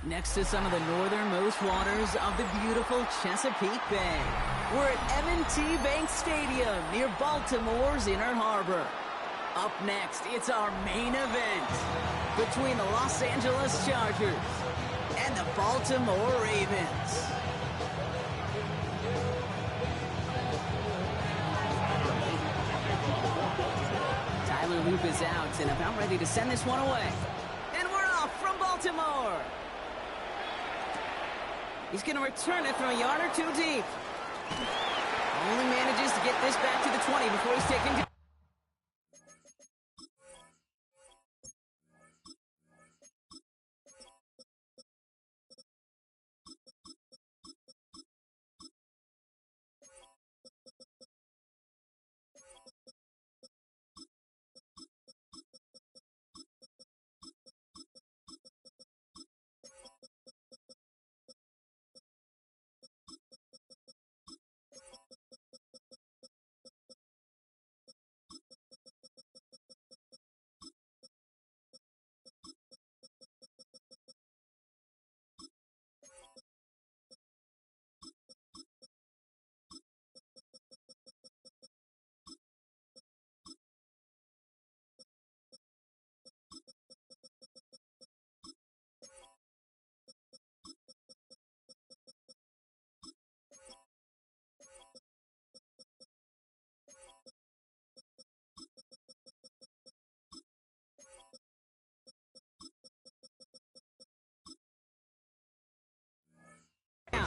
Next to some of the northernmost waters of the beautiful Chesapeake Bay. We're at M&T Bank Stadium near Baltimore's Inner Harbor. Up next, it's our main event between the Los Angeles Chargers and the Baltimore Ravens. Tyler Loop is out and about ready to send this one away. And we're off from Baltimore. He's going to return it from a yard or two deep. Only manages to get this back to the 20 before he's taken down.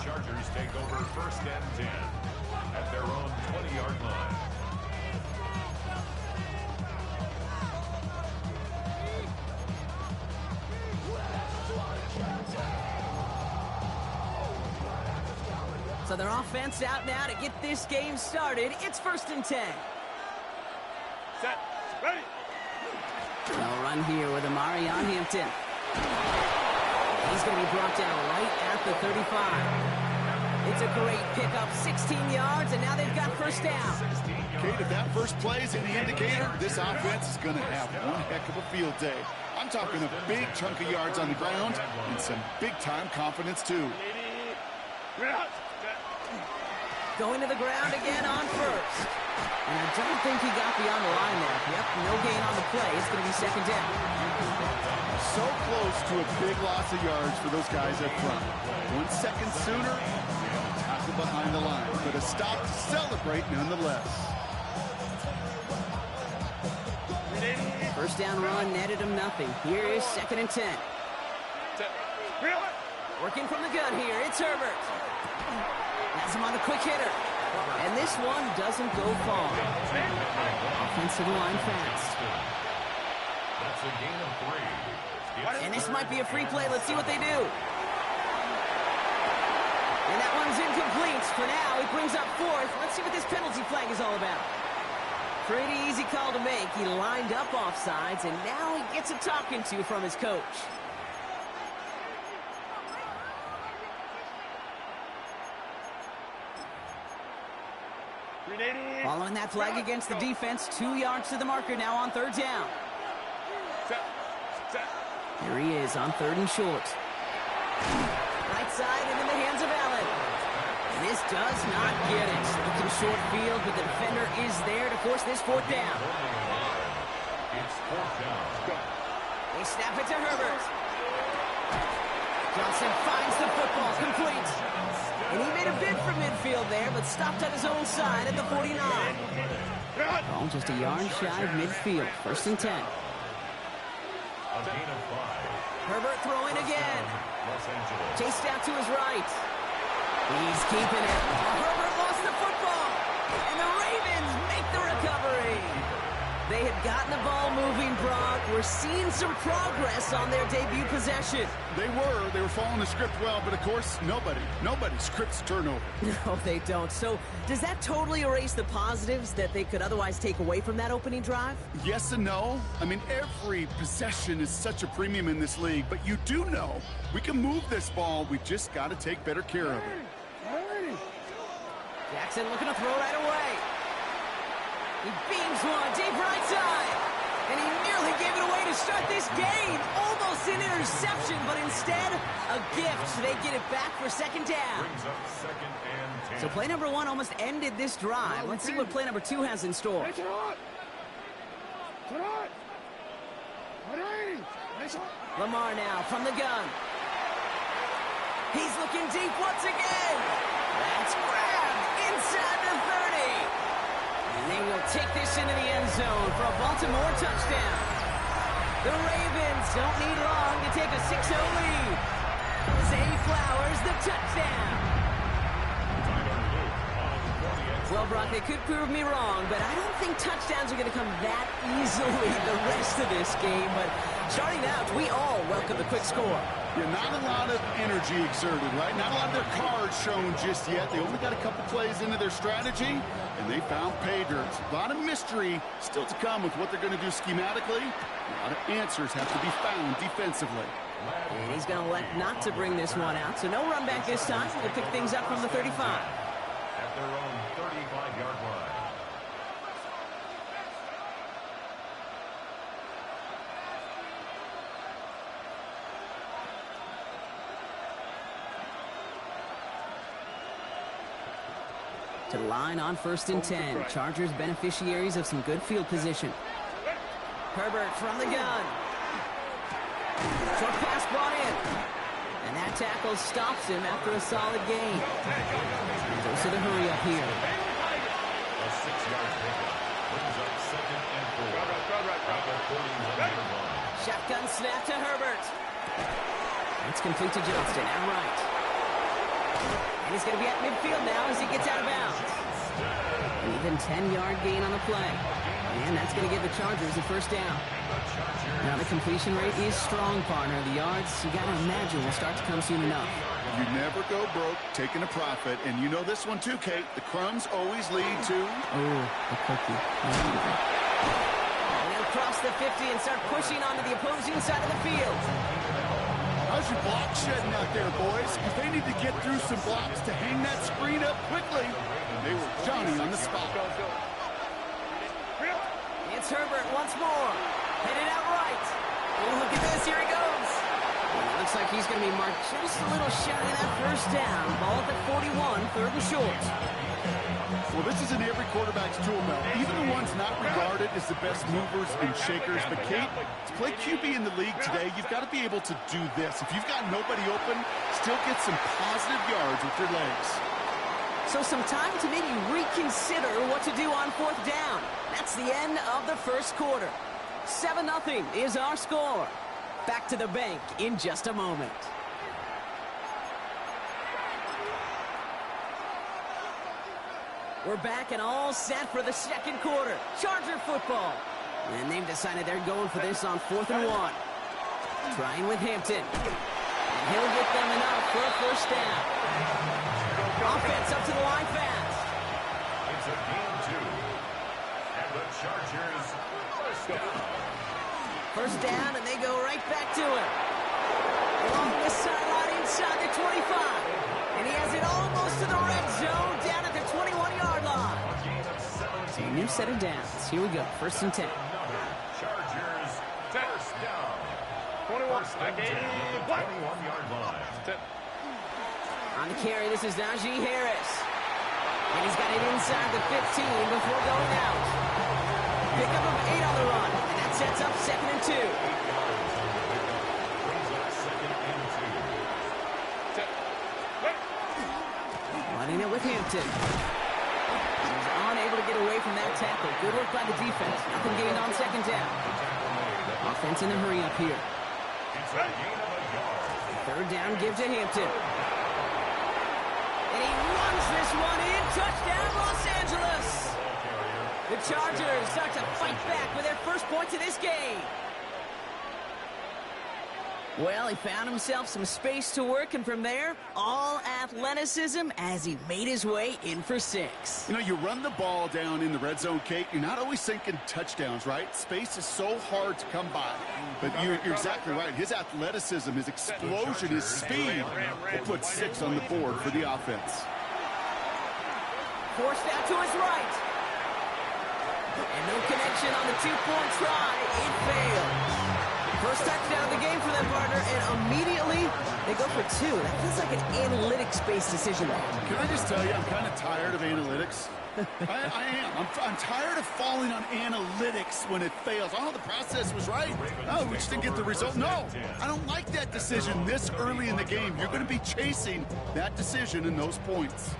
Chargers take over 1st and 10 at their own 20-yard line. So their offense out now to get this game started. It's 1st and 10. Set. Ready. They'll run here with Amari on Hampton. He's going to be brought down right at the 35. It's a great pickup, 16 yards, and now they've got 1st down. Kate, if that first play is any indicator, this offense is going to have one heck of a field day. I'm talking a big chunk of yards on the ground and some big-time confidence, too. Going to the ground again on 1st. And I don't think he got beyond the line there. Yep, no gain on the play. It's going to be 2nd down. So close to a big loss of yards for those guys up front. 1 second sooner, tackle behind the line. But a stop to celebrate nonetheless. 1st down run netted him nothing. Here is 2nd and 10. Working from the gun here, it's Herbert. Has him on the quick hitter. And this one doesn't go far. Offensive line fast. That's a gain of 3. And this might be a free play. Let's see what they do. And that one's incomplete. For now, he brings up 4th. Let's see what this penalty flag is all about. Pretty easy call to make. He lined up offsides, and now he gets a talking to from his coach. Following that flag against the defense, 2 yards to the marker now on 3rd down. Here he is on 3rd and short. Right side and in the hands of Allen. And this does not get it. Looking short field, but the defender is there to force this 4th down. It's 4th down. They snap it to Herbert. Johnson finds the football, complete. And he made a bid for midfield there, but stopped on his own side at the 49. Ball just a yard shy of midfield. 1st and 10. A gain of 5. Herbert throwing again. Chased out to his right. He's keeping it. Herbert lost the football. And the Ravens make the recovery. They had gotten the ball moving, Brock. We're seeing some progress on their debut possession. They were following the script well, but of course, nobody scripts turnover. No, they don't. So does that totally erase the positives that they could otherwise take away from that opening drive? Yes and no. I mean, every possession is such a premium in this league, but you do know we can move this ball. We just got to take better care of it. Jackson looking to throw right away. He beams one deep right side. And he nearly gave it away to to start this game. Almost an interception, but instead, a gift. They get it back for second down. Brings up second and 10. So play number 1 almost ended this drive. Let's see what play number 2 has in store. Lamar now from the gun. He's looking deep once again. That's grabbed inside the 30. And they will take this into the end zone for a Baltimore touchdown. The Ravens don't need long to take a 6-0 lead. Zay Flowers, the touchdown. Well, Brock, they could prove me wrong, but I don't think touchdowns are going to come that easily the rest of this game. But starting out, we all welcome the quick score. Yeah, not a lot of energy exerted, right? Not a lot of their cards shown just yet. They only got a couple plays into their strategy, and they found pay dirt. A lot of mystery still to come with what they're going to do schematically. A lot of answers have to be found defensively. And he's going to elect not to bring this one out, so no run back this time. We'll pick things up from the 35. At their own 35-yard line. To the line on 1st and 10. Chargers beneficiaries of some good field position. Herbert from the gun. Short pass brought in. And that tackle stops him after a solid gain. Goes to the hurry up here. A 6-yard pickup. Brings up second and 4. At their 41-yard line. Shotgun snap to Herbert. It's complete to Johnston at right. And he's going to be at midfield now as he gets out of bounds. An even 10-yard gain on the play. And that's going to give the Chargers a first down. Now the completion rate is strong, partner. The yards, you got to imagine, will start to come soon enough. You never go broke taking a profit. And you know this one too, Kate. The crumbs always lead to... Oh, the cookie. And they'll cross the 50 and start pushing onto the opposing side of the field. How's your block shedding out there, boys? Because they need to get through some blocks to hang that screen up quickly. And they were Johnny on the spot. It's Herbert once more. Headed out right. Oh, look at this. Here he goes. It looks like he's going to be marked just a little shy of that first down. Ball at the 41, 3rd and short. Well, this is in every quarterback's tool belt. Even the ones not regarded as the best movers and shakers. But, Kate, to play QB in the league today, you've got to be able to do this. If you've got nobody open, still get some positive yards with your legs. So some time to maybe reconsider what to do on 4th down. That's the end of the first quarter. 7-0 is our score. Back to the bank in just a moment. We're back and all set for the second quarter. Charger football. And they've decided they're going for this on 4th and 1. Trying with Hampton. And he'll get them enough for a first down. Offense up to the line fast. It's a game 2. And the Chargers first down. First down, and they go right back to it. Along the sideline inside the 25. And he has it almost to the red zone, down at the 21-yard line. So a new set of downs. Here we go, 1st and 10. Chargers first down. 21. 21-yard line. On the carry, this is Najee Harris. And he's got it inside the 15 before going out. Pickup of 8 on the run. And that sets up 2nd and 2. Running it with Hampton. He's unable to get away from that tackle. Good work by the defense. Nothing gained on 2nd down. Offense in a hurry up here. 3rd down, give to Hampton. And he runs this one in. Touchdown, Los Angeles. The Chargers start to fight back with their first points of this game. Well, he found himself some space to work, and from there, all athleticism as he made his way in for 6. You know, you run the ball down in the red zone, Kate, you're not always thinking touchdowns, right? Space is so hard to come by. But you're exactly right. His athleticism, his explosion, his speed will put 6 on the board for the offense. Forced out to his right. And no connection on the 2-point try. It fails. First touchdown of the game for them, partner, and immediately they go for two. That feels like an analytics-based decision there. Can I just tell you, I'm kind of tired of analytics. I am. I'm tired of falling on analytics when it fails. Oh, the process was right. Oh, we just didn't get the result. No, I don't like that decision this early in the game. You're going to be chasing that decision and those points.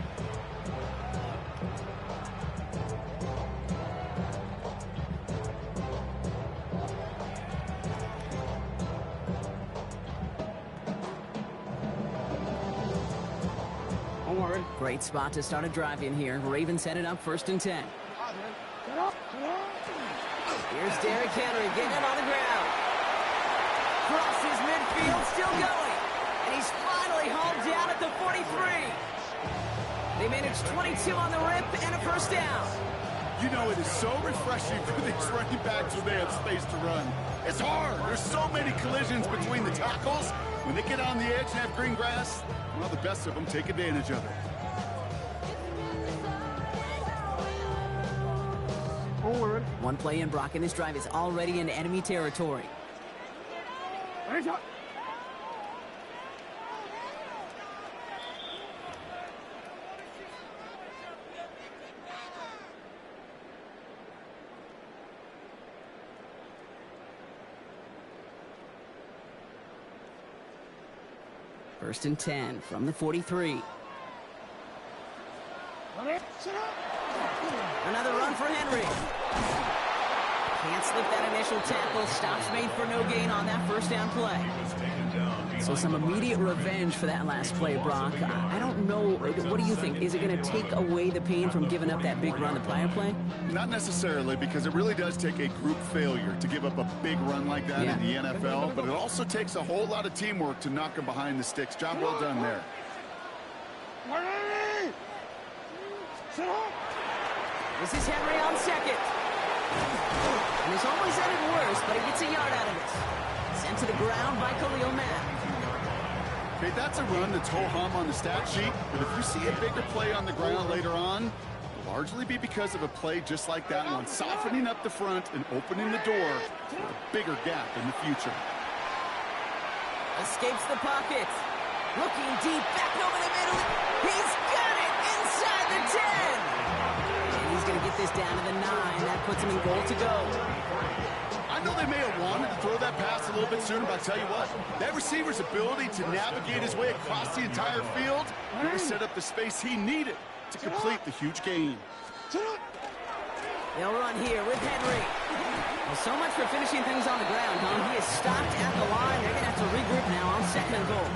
Great spot to start a drive in here. Ravens headed up 1st and 10. Here's Derrick Henry getting it on the ground. Crosses midfield, still going. And he's finally hauled down at the 43. They managed 22 on the rip and a first down. You know, it is so refreshing for these running backs when they have space to run. It's hard. There's so many collisions between the tackles. When they get on the edge and have green grass, well, the best of them take advantage of it. One play in, Brock, and this drive is already in enemy territory. First and 10 from the 43. Another run for Henry. Can't slip that initial tackle. Stops made for no gain on that first down play. So some immediate revenge for that last play, Brock. I don't know. What do you think? Is it going to take away the pain from giving up that big run the prior play? Not necessarily, because it really does take a group failure to give up a big run like that in the NFL. But it also takes a whole lot of teamwork to knock them behind the sticks. Job well done there. This is Henry on second. And it's always ended worse, but he gets a yard out of it. Sent to the ground by Khalil Mack. Okay, that's a run that's ho-hum on the stat sheet, but if you see a bigger play on the ground later on, it'll largely be because of a play just like that one, softening up the front and opening the door for a bigger gap in the future. Escapes the pocket. Looking deep, back over the middle. He's got it inside the 10. And he's going to get this down to the 9. That puts him in goal to go. I know they may have wanted to throw that pass a little bit sooner, but I'll tell you what, that receiver's ability to navigate his way across the entire field really set up the space he needed to complete the huge gain. They'll run here with Henry. Well, so much for finishing things on the ground, huh? He is stopped at the line. They're going to have to regroup now on 2nd and goal.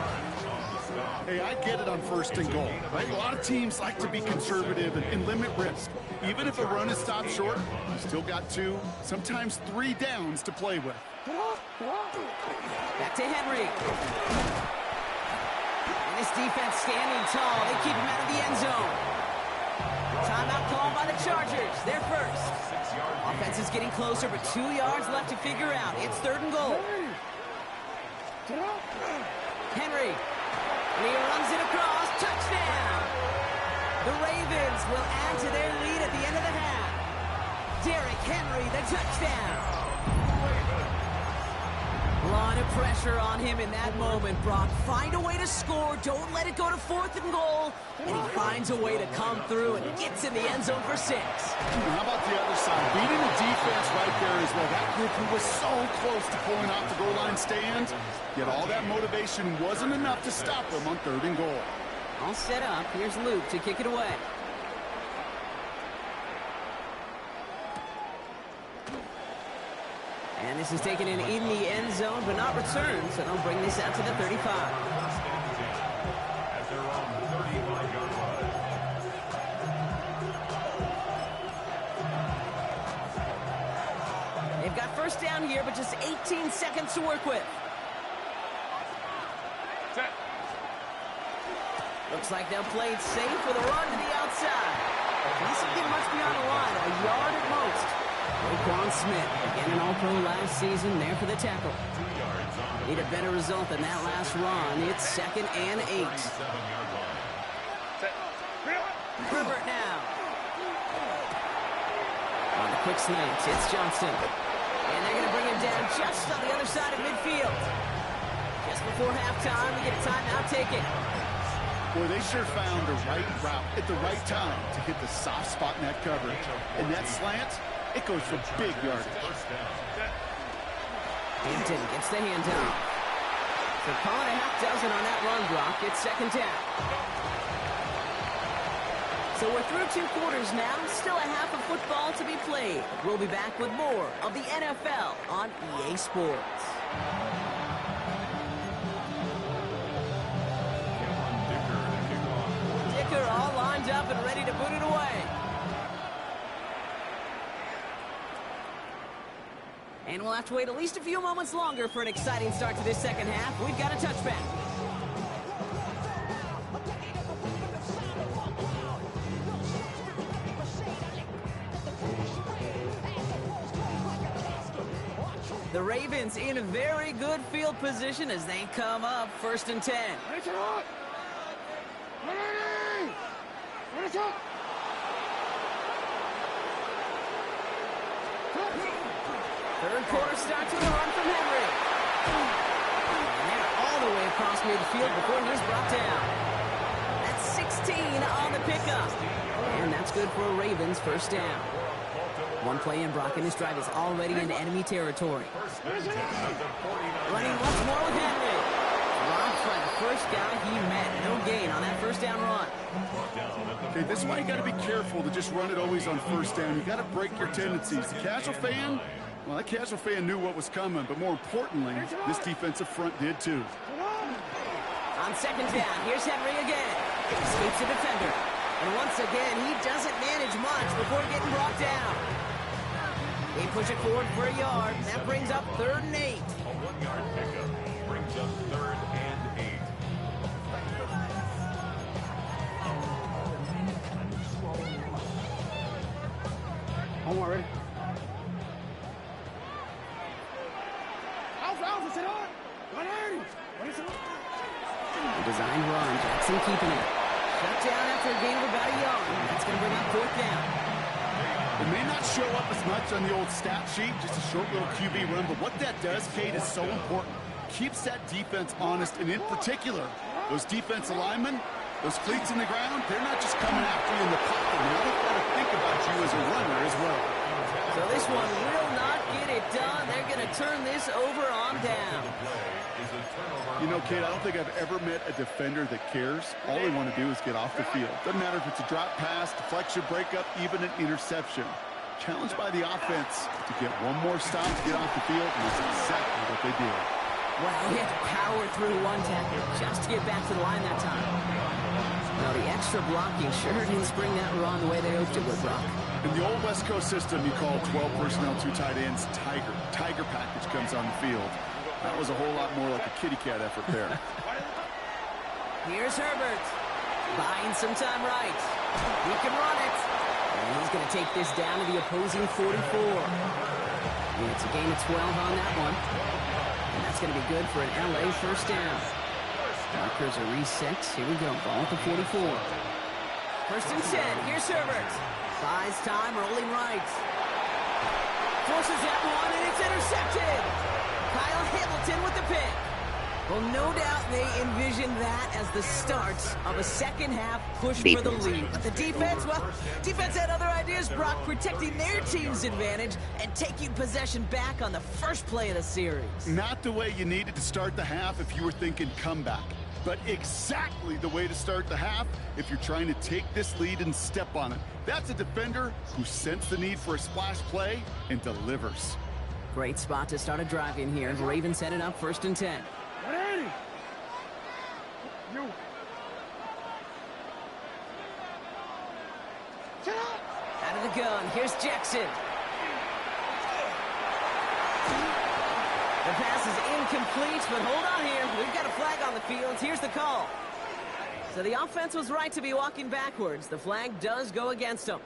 Hey, I get it on 1st and goal, right? A lot of teams like to be conservative and limit risk. Even if a run is stopped short, you still got 2, sometimes 3 downs to play with. Back to Henry. And this defense standing tall. They keep him out of the end zone. Timeout called by the Chargers. They're first. Offense is getting closer, but 2 yards left to figure out. It's 3rd and goal. Henry. And he runs it across. Touchdown! The Ravens will add to their lead at the end of the half. Derrick Henry, the touchdown. A lot of pressure on him in that moment, Brock. Find a way to score. Don't let it go to 4th and goal. And he finds a way to come through and gets in the end zone for 6. How about the other side? Beating the defense right there as well. That group who was so close to pulling off the goal line stand, yet all that motivation wasn't enough to stop them on 3rd and goal. All set up. Here's Luke to kick it away. And this is taken in the end zone, but not returned, so they'll bring this out to the 35. As they're on the 35-yard line. They've got first down here, but just 18 seconds to work with. Set. Looks like they'll play it safe with a run to the outside. Doesn't get much beyond the line, a yard at most. Roquan Smith, again an All-Pro last season, there for the tackle. 2 yards on Need a better result than that last run. It's 2nd and 8. 37-yard line. Set. Herbert now. On the quick slant, it's Johnston. And they're going to bring him down just on the other side of midfield. Just before halftime, we get a timeout taken. Boy, they sure found the right route at the right time to hit the soft spot in that coverage. And that slant, it goes for big yardage. Hampton gets the handoff. So call it a half dozen on that run block. It's second down. So we're through 2 quarters now. Still a half of football to be played. We'll be back with more of the NFL on EA Sports. Dicker all lined up and ready to boot it away. And we'll have to wait at least a few moments longer for an exciting start to this second half. We've got a touchback. The Ravens in a very good field position as they come up 1st and 10. Third quarter starts with a run from Henry. And they're all the way across midfield before he's brought down. That's 16 on the pickup. And that's good for a Ravens first down. One play in, Brock, and this drive is already in enemy territory. Running once more with Henry. Robbed by the first guy he met. No gain on that first down run. Okay, this is why you got to be careful to just run it always on first down. You got to break your tendencies. The casual fan, well, that casual fan knew what was coming, but more importantly, this defensive front did too. On second down, here's Henry again. Escapes the defender. And once again, he doesn't manage much before getting brought down. They push it forward for a yard. That brings up 3rd and 8. A 1-yard pickup brings up 3rd and 8. Home already. A designed run. Jackson keeping it. Shut down after a gain of about a yard. That's going to bring up 4th down. It may not show up as much on the old stat sheet, just a short little QB run, but what that does, Kate, is so important. Keeps that defense honest, and in particular, those defensive linemen, those cleats in the ground, they're not just coming after you in the pocket. Now they've got to think about you as a runner as well. So this one will not get it done. They're going to turn this over on down. You know, Kate, I don't think I've ever met a defender that cares. All they want to do is get off the field. Doesn't matter if it's a drop pass, deflection, breakup, even an interception. Challenged by the offense to get one more stop to get off the field, and that's exactly what they did. Wow, he had to power through one tackle just to get back to the line that time. Now, the extra blocking sure didn't spring that run the way they hoped it would, Brock. In the old West Coast system, you call 12 personnel, 2 tight ends, Tiger. Tiger package comes on the field. That was a whole lot more like a kitty cat effort there. Here's Herbert. Buying some time right. He can run it. And he's going to take this down to the opposing 44. And it's a gain of 12 on that one. And that's going to be good for an LA first down. Markers are reset. Here we go. Ball at the 44. 1st and 10. Here's Herbert. Buys time, rolling right. Forces that one, and it's intercepted. Kyle Hamilton with the pick. Well, no doubt they envisioned that as the start of a second half push for the lead. But the defense, well, defense had other ideas, Brock, protecting their team's advantage and taking possession back on the first play of the series. Not the way you needed to start the half if you were thinking comeback, but exactly the way to start the half if you're trying to take this lead and step on it. That's a defender who sensed the need for a splash play and delivers. Great spot to start a drive in here. Ravens set it up 1st and 10. Out of the gun, here's Jackson. The pass is incomplete, but hold on here. We've got a flag on the field. Here's the call. So the offense was right to be walking backwards. The flag does go against them.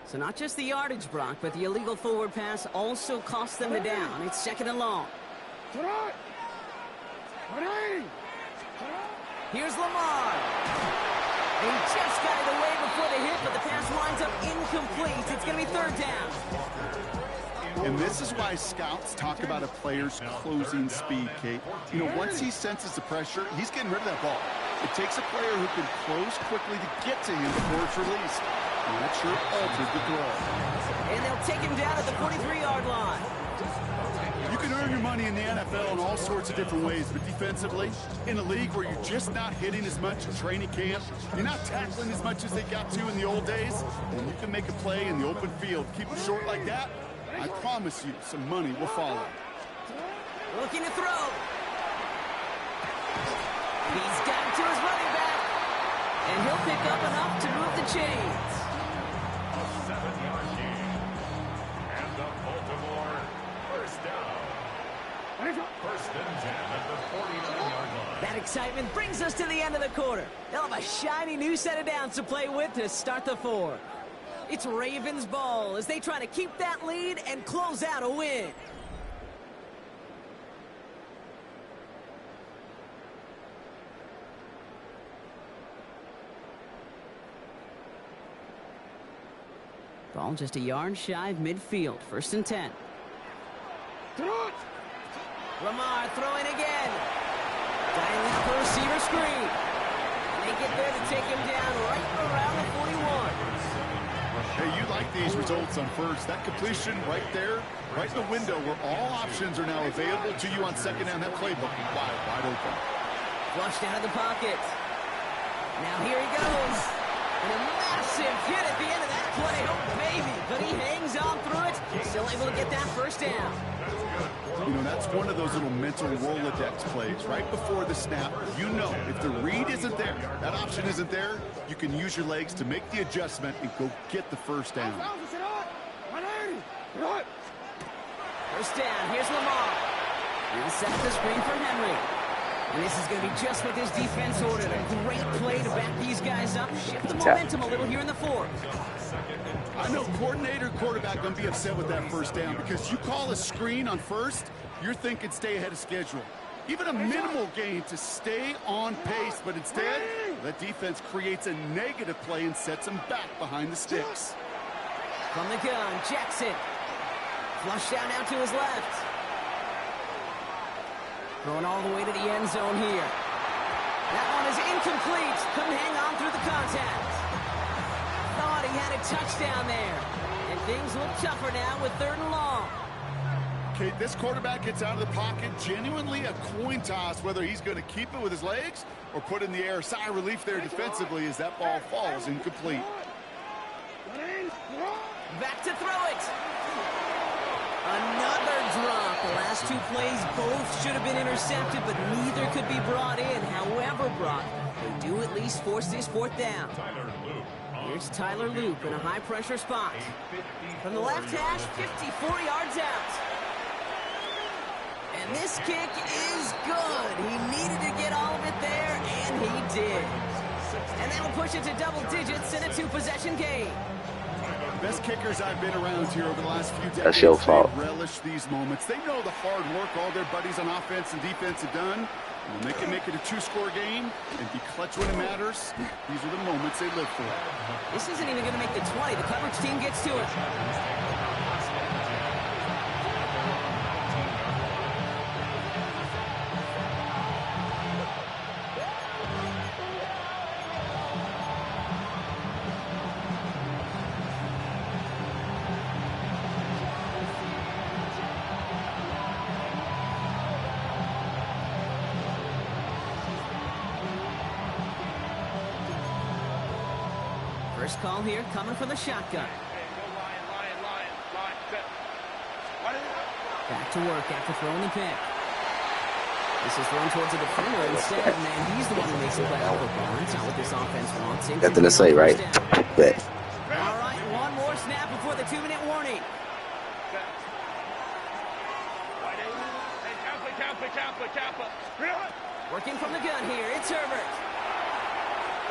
So not just the yardage, Brock, but the illegal forward pass also cost them the down. It's 2nd and long. Here's Lamar. He just got it away before the hit, but the pass winds up incomplete. It's going to be third down. And this is why scouts talk about a player's closing speed, Kate. You know, once he senses the pressure, he's getting rid of that ball. It takes a player who can close quickly to get to him before it's released. And that sure alters the throw. And they'll take him down at the 43-yard line. You can earn your money in the NFL in all sorts of different ways, but defensively, in a league where you're just not hitting as much in training camp, you're not tackling as much as they got to in the old days, and you can make a play in the open field, keep them short like that, I promise you some money will follow. Looking to throw. He's got it to his running back, and he'll pick up enough to move the chains. A 7-yard gain. And the Baltimore first down. First and 10 at the 49-yard line. That excitement brings us to the end of the quarter. They'll have a shiny new set of downs to play with to start the fourth. It's Ravens ball as they try to keep that lead and close out a win. Ball just a yard shy of midfield. First and 10. Lamar throwing again. Dialing up the receiver screen. And they get there to take him down right around the 41. Hey, you like these results on first. That completion right there, right in the window where all options are now available to you on second down. That playbook wide open. Flushed out of the pocket. Now here he goes. And a massive hit at the end of that play. Oh, baby. But he hangs on through it. Still able to get that first down. You know, that's one of those little mental Rolodex plays. Right before the snap, you know if the read isn't there, that option isn't there, you can use your legs to make the adjustment and go get the first down. First down. Here's Lamar. He'll set the screen for Henry. And this is going to be just what this defense ordered. A great play to back these guys up. Shift the momentum a little here in the fourth. I know coordinator and quarterback going to be upset with that first down because you call a screen on first, you're thinking stay ahead of schedule. Even a minimal gain to stay on pace, but instead, that defense creates a negative play and sets them back behind the sticks. From the gun, Jackson. Flush down now to his left. Throwing all the way to the end zone here. That one is incomplete. Couldn't hang on through the contact. Thought he had a touchdown there. And things look tougher now with third and long. Okay, this quarterback gets out of the pocket. Genuinely a coin toss whether he's going to keep it with his legs or put it in the air. Sigh of relief there defensively as that ball falls incomplete. Back to throw it. Another drop. The last two plays both should have been intercepted, but neither could be brought in. However brought, they do at least force this fourth down. Here's Tyler Loop in a high-pressure spot. From the left hash, 54 yards out. And this kick is good. He needed to get all of it there, and he did. And that'll push it to double digits in a two-possession game. Best kickers I've been around here over the last few decades. That's your fault. They relish these moments. They know the hard work all their buddies on offense and defense have done. And when they can make it a two-score game and be clutch when it matters, these are the moments they live for. This isn't even going to make the 20. The coverage team gets to it. First call here coming from the shotgun. Back to work after throwing the pick. This is thrown towards the defender instead, and he's the one who makes it play out football. That's not what this offense wants. Nothing to say, right? Bet. All right, one more snap before the 2-minute warning. Working from the gun here, it's Herbert.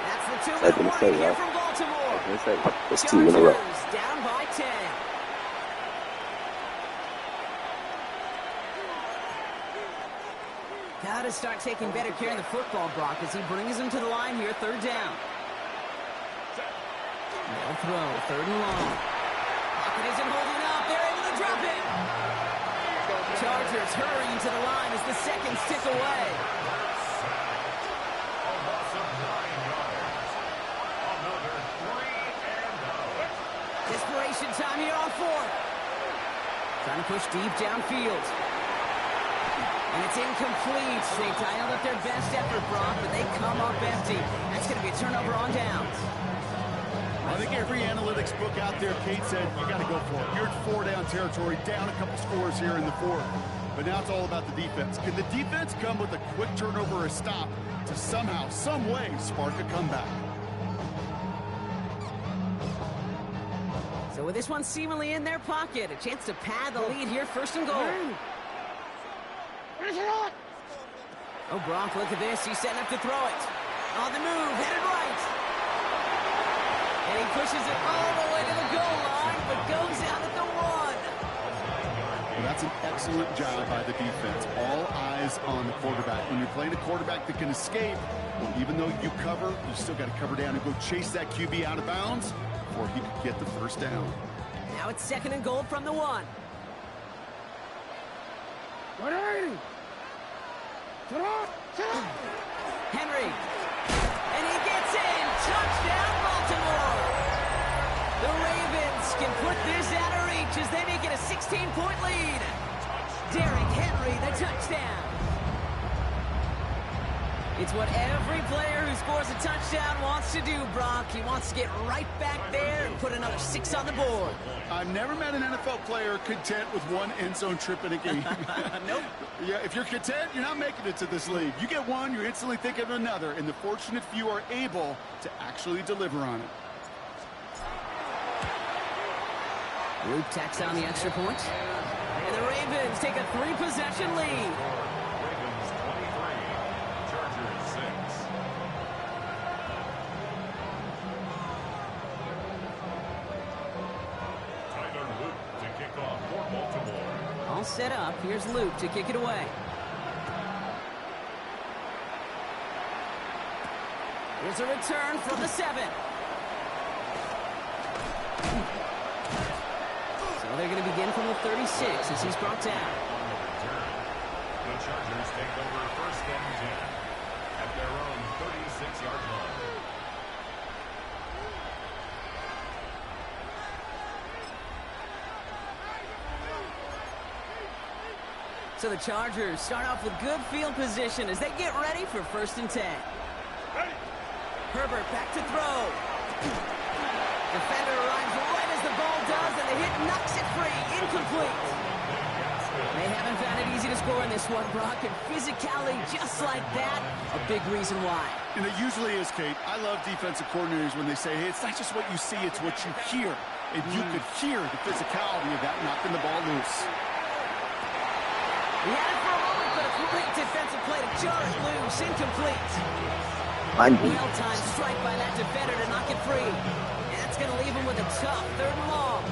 That's the 2-minute warning here from Baltimore. That's 2 in a row. Down by 10. Got to start taking better care of the football, Brock, as he brings him to the line here, third down. They'll throw, third and long. Pocket isn't holding up. They're able to drop it. Chargers hurrying to the line as the seconds tick away. A loss of 9 yards. Another 3 and out. Desperation time here on fourth. Trying to push deep downfield. And it's incomplete. They dialed up their best effort, Brock, but they come up empty. That's going to be a turnover on downs. I think every analytics book out there, Kate said, you got to go for it. You're in 4-down territory, down a couple scores here in the fourth. But now it's all about the defense. Can the defense come with a quick turnover or a stop to somehow, some way, spark a comeback? So with this one seemingly in their pocket, a chance to pad the lead here, first and goal. Oh, Brock, look at this. He's setting up to throw it. On the move, headed right. And he pushes it all the way to the goal line, but goes out at the 1. Well, that's an excellent job by the defense. All eyes on the quarterback. When you're playing a quarterback that can escape, well, even though you cover, you still got to cover down and go chase that QB out of bounds before he could get the first down. Now it's second and goal from the 1. Henry. And he gets in. Touchdown, Baltimore. The Ravens can put this out of reach as they make it a 16-point lead. Derrick Henry, the touchdown. It's what every player who scores a touchdown wants to do, Brock. He wants to get right back there and put another 6 on the board. I've never met an NFL player content with one end zone trip in a game. Nope. Yeah, if you're content, you're not making it to this league. You get one, you're instantly thinking of another, and the fortunate few are able to actually deliver on it. Luke tacks on the extra point. And the Ravens take a 3-possession lead. Ravens 23, Chargers 6. Tyler Luke to kick off for Baltimore. All set up. Here's Luke to kick it away. Here's a return from the 7. So they're going to begin from the 36 as he's brought down. On the return, the Chargers take over first and 10 at their own 36-yard line. So the Chargers start off with good field position as they get ready for first and 10. Herbert back to throw. Defender arrives right as the ball does, and the hit knocks it free. Incomplete. They haven't found it easy to score in this one, Brock, and physicality just like that, a big reason why. And it usually is, Kate. I love defensive coordinators when they say, hey, it's not just what you see, it's what you hear. And you could hear the physicality of that knocking the ball loose. He had it for a moment, but a great defensive play to jar it loose. Incomplete. Well-timed strike by that defender to knock it free. And that's going to leave him with a tough third and long.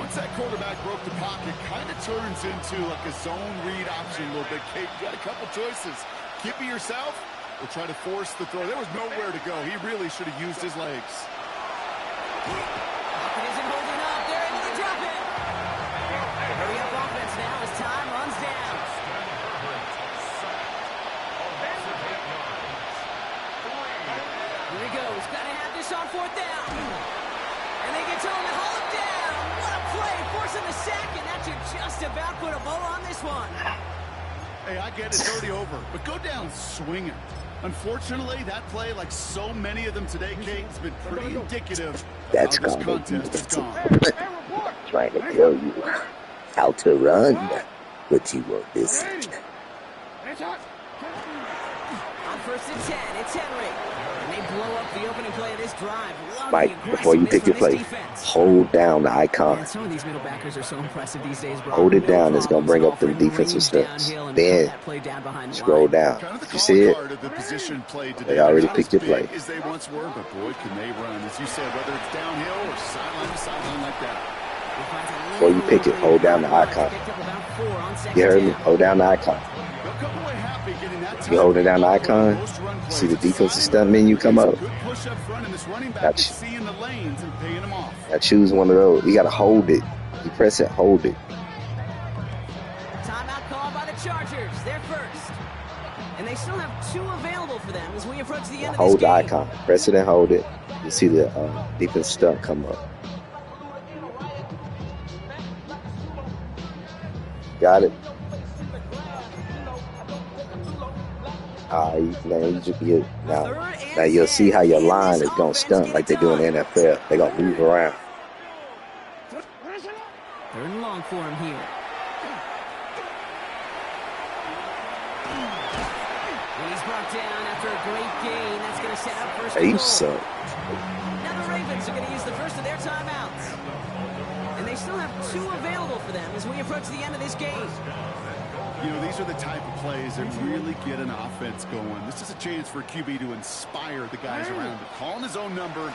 Once that quarterback broke the pocket, kind of turns into like a zone read option a little bit. Kate, you got a couple choices. Keep it yourself or try to force the throw. There was nowhere to go. He really should have used his legs. Pocket isn't holding up. They're able to drop it. Hurry up offense now as time runs down. Here he goes. Got to have this on fourth down. And they get to him and haul him down. What a play. Forcing the sack, and that should just about put a bow on this one. Hey, I get it. It's already over. But go down swinging. Unfortunately, that play, like so many of them today, Kate, has been pretty indicative That's of how gonna this be contest has gone. trying to tell you how to run, but you won't listen. On first and 10, it's Henry. And they blow up the opening play of this drive. Love Mike, the before you pick your aggressiveness play, from this defense. hold down the icon. Man, some of these middle backers are so impressive these days, bro. Hold it No down. It's going to bring up problems the offering defensive range steps. downhill and Then cut that play down behind the scroll line. down. Kind of the You see calling it? card of the position played today. They already They're not picked as your play. big as they once were, but boy, can they run. As you said, whether it's downhill or sideline to sideline like that. Before you pick it, hold down the icon. You heard me? Hold down the icon. But come away happy getting that You holding down the icon, see the defensive stunt menu come up. Good push up front, and this running back is seeing the lanes and paying them off. I choose one of those. You got to hold it. You press it, hold it. Timeout call by the Chargers. They're first. And they still have 2 available for them as we approach the end of this Hold the game. icon. Press it and hold it. You see the defensive stunt come up. Got it. Now you'll see how your line is going to stunt like they do in the NFL. They're going to move around. 3rd and long for him here. And he's brought down after a great gain. That's going to set up first and Hey, you goal. suck. Now the Ravens are going to use the first of their timeouts. And they still have 2 available for them as we approach the end of this game. You know, these are the type of plays that really get an offense going. This is a chance for a QB to inspire the guys around him. Calling his own number,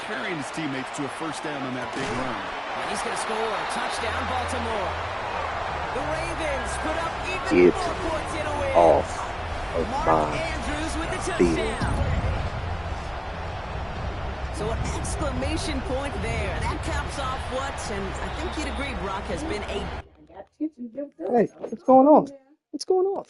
carrying his teammates to a first down on that big run. And he's going to score a touchdown, Baltimore. The Ravens put up even Get more points in a win. off of Mark my Andrews with the field. touchdown. So an exclamation point there. That caps off what, and I think you'd agree, Brock, has been a... Hey, what's going on? What's going on?